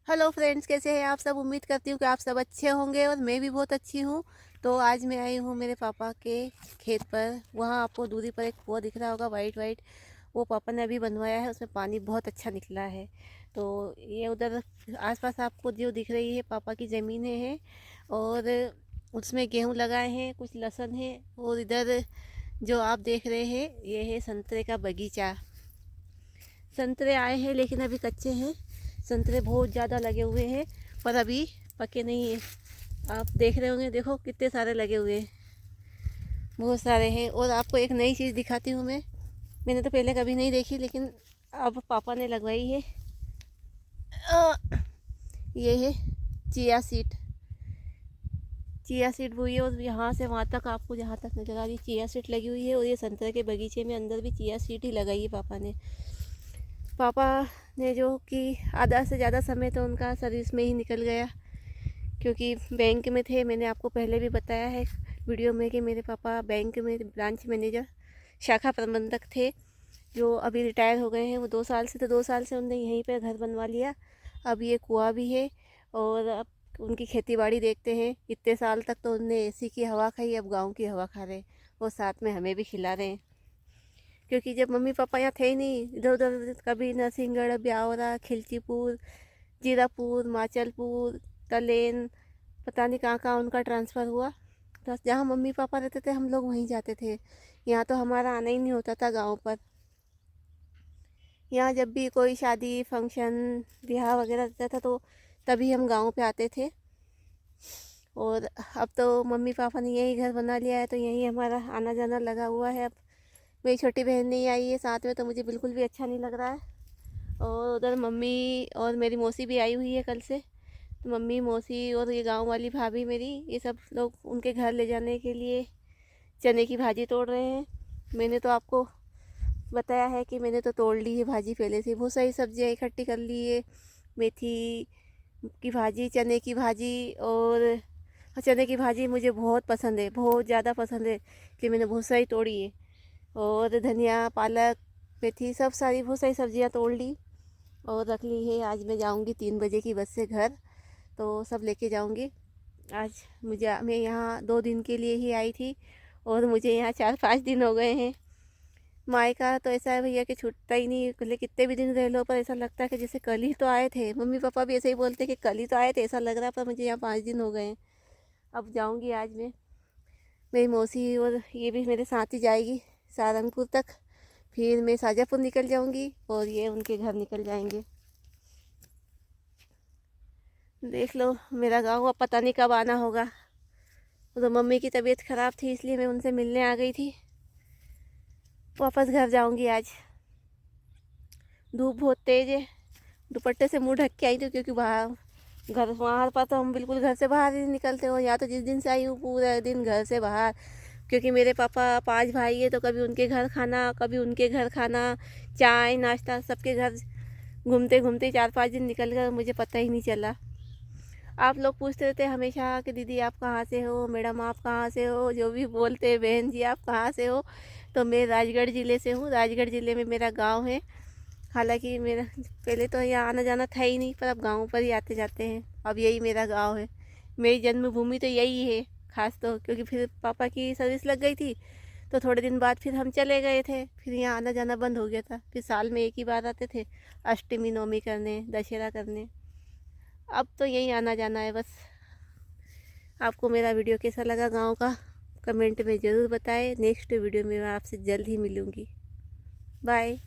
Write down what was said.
Hello friends, कैसे हैं आप सब। उम्मीद करती हूँ कि आप सब अच्छे होंगे और मैं भी बहुत अच्छी हूँ। तो आज मैं आई हूँ मेरे पापा के खेत पर। वहाँ आपको दूरी पर एक कुआं दिख रहा होगा, वाइट वाइट। वो पापा ने अभी बनवाया है, उसमें पानी बहुत अच्छा निकला है। तो ये उधर आसपास आपको जो दिख रही है पापा की ज़मीनें हैं, और उसमें गेहूँ लगाए हैं, कुछ लहसुन है। और इधर जो आप देख रहे हैं ये है संतरे का बगीचा। संतरे आए हैं लेकिन अभी कच्चे हैं। संतरे बहुत ज़्यादा लगे हुए हैं पर अभी पके नहीं हैं। आप देख रहे होंगे, देखो कितने सारे लगे हुए हैं, बहुत सारे हैं। और आपको एक नई चीज़ दिखाती हूँ मैं। मैंने तो पहले कभी नहीं देखी लेकिन अब पापा ने लगवाई है। ये है चिया सीड। चिया सीड बोई है और यहाँ से वहाँ तक आपको जहाँ तक नज़र आ रही चिया सीड लगी हुई है। और ये संतरे के बगीचे में अंदर भी चिया सीड ही लगाई है पापा ने। पापा ने जो कि आधा से ज़्यादा समय तो उनका सर्विस में ही निकल गया, क्योंकि बैंक में थे। मैंने आपको पहले भी बताया है वीडियो में कि मेरे पापा बैंक में ब्रांच मैनेजर, शाखा प्रबंधक थे, जो अभी रिटायर हो गए हैं। वो 2 साल से, तो 2 साल से उन्होंने यहीं पर घर बनवा लिया। अब ये कुआं भी है और अब उनकी खेती बाड़ी देखते हैं। इतने साल तक तो उनने एसी की हवा खाई, अब गाँव की हवा खा रहे हैं। वो साथ में हमें भी खिला रहे हैं, क्योंकि जब मम्मी पापा यहाँ थे ही नहीं, इधर उधर कभी नरसिंहगढ़, ब्यावरा, खिलचीपुर, जीरापुर, माचलपुर, तलेन, पता नहीं कहाँ कहाँ उनका ट्रांसफ़र हुआ। तो जहाँ मम्मी पापा रहते थे हम लोग वहीं जाते थे। यहाँ तो हमारा आना ही नहीं होता था गांव पर। यहाँ जब भी कोई शादी फंक्शन ब्याह वगैरह रहता था तो तभी हम गांव पे आते थे। और अब तो मम्मी पापा ने यही घर बना लिया है तो यहीं हमारा आना जाना लगा हुआ है। अब मेरी छोटी बहन नहीं आई है साथ में, तो मुझे बिल्कुल भी अच्छा नहीं लग रहा है। और उधर मम्मी और मेरी मौसी भी आई हुई है कल से। तो मम्मी, मौसी और ये गांव वाली भाभी मेरी, ये सब लोग उनके घर ले जाने के लिए चने की भाजी तोड़ रहे हैं। मैंने तो आपको बताया है कि मैंने तो तोड़ ली है भाजी पहले से। बहुत सारी सब्जियां इकट्ठी कर ली है, मेथी की भाजी, चने की भाजी। और चने की भाजी मुझे बहुत पसंद है, बहुत ज़्यादा पसंद है, कि मैंने बहुत सारी तोड़ी है। और धनिया, पालक, मेथी, सब सारी बहुत सारी सब्जियां तोड़ ली और रख ली है। आज मैं जाऊंगी 3 बजे की बस से घर, तो सब लेके जाऊंगी। आज मैं यहाँ 2 दिन के लिए ही आई थी और मुझे यहाँ 4-5 दिन हो गए हैं। मायका तो ऐसा है भैया कि छूटता ही नहीं, भले कितने भी दिन रह लो पर ऐसा लगता है कि जैसे कल ही तो आए थे। मम्मी पापा भी ऐसे ही बोलते हैं कि कल ही तो आए थे, ऐसा लग रहा है। पर मुझे यहाँ 5 दिन हो गए हैं। अब जाऊँगी आज मैं। मेरी मौसी और ये भी मेरे साथ ही जाएगी सारंगपुर तक। फिर मैं शाजापुर निकल जाऊंगी और ये उनके घर निकल जाएंगे। देख लो मेरा गाँव अब पता नहीं कब आना होगा। तो मम्मी की तबीयत ख़राब थी इसलिए मैं उनसे मिलने आ गई थी। वापस घर जाऊंगी आज। धूप बहुत तेज़ है, दुपट्टे से मुंह ढक के आई थी, क्योंकि बाहर घर वहाँ पर तो हम बिल्कुल घर से बाहर ही नहीं निकलते हो। यहाँ तो जिस दिन से आई हूँ पूरा दिन घर से बाहर, क्योंकि मेरे पापा 5 भाई है तो कभी उनके घर खाना, कभी उनके घर खाना, चाय नाश्ता, सबके घर घूमते घूमते 4-5 दिन निकल गए, मुझे पता ही नहीं चला। आप लोग पूछते रहते हैं हमेशा कि दीदी आप कहाँ से हो, मैडम आप कहाँ से हो, जो भी बोलते हैं बहन जी आप कहाँ से हो। तो मैं राजगढ़ ज़िले से हूँ। राजगढ़ ज़िले में मेरा गांव है। हालांकि मेरा पहले तो यहाँ आना जाना था ही नहीं, पर अब गांव पर ही आते जाते हैं। अब यही मेरा गांव है, मेरी जन्मभूमि तो यही है खास। तो क्योंकि फिर पापा की सर्विस लग गई थी तो थोड़े दिन बाद फिर हम चले गए थे, फिर यहाँ आना जाना बंद हो गया था। फिर साल में एक ही बार आते थे, अष्टमी नवमी करने, दशहरा करने। अब तो यही आना जाना है बस। आपको मेरा वीडियो कैसा लगा गांव का, कमेंट में ज़रूर बताएं। नेक्स्ट वीडियो में मैं आपसे जल्द ही मिलूँगी। बाय।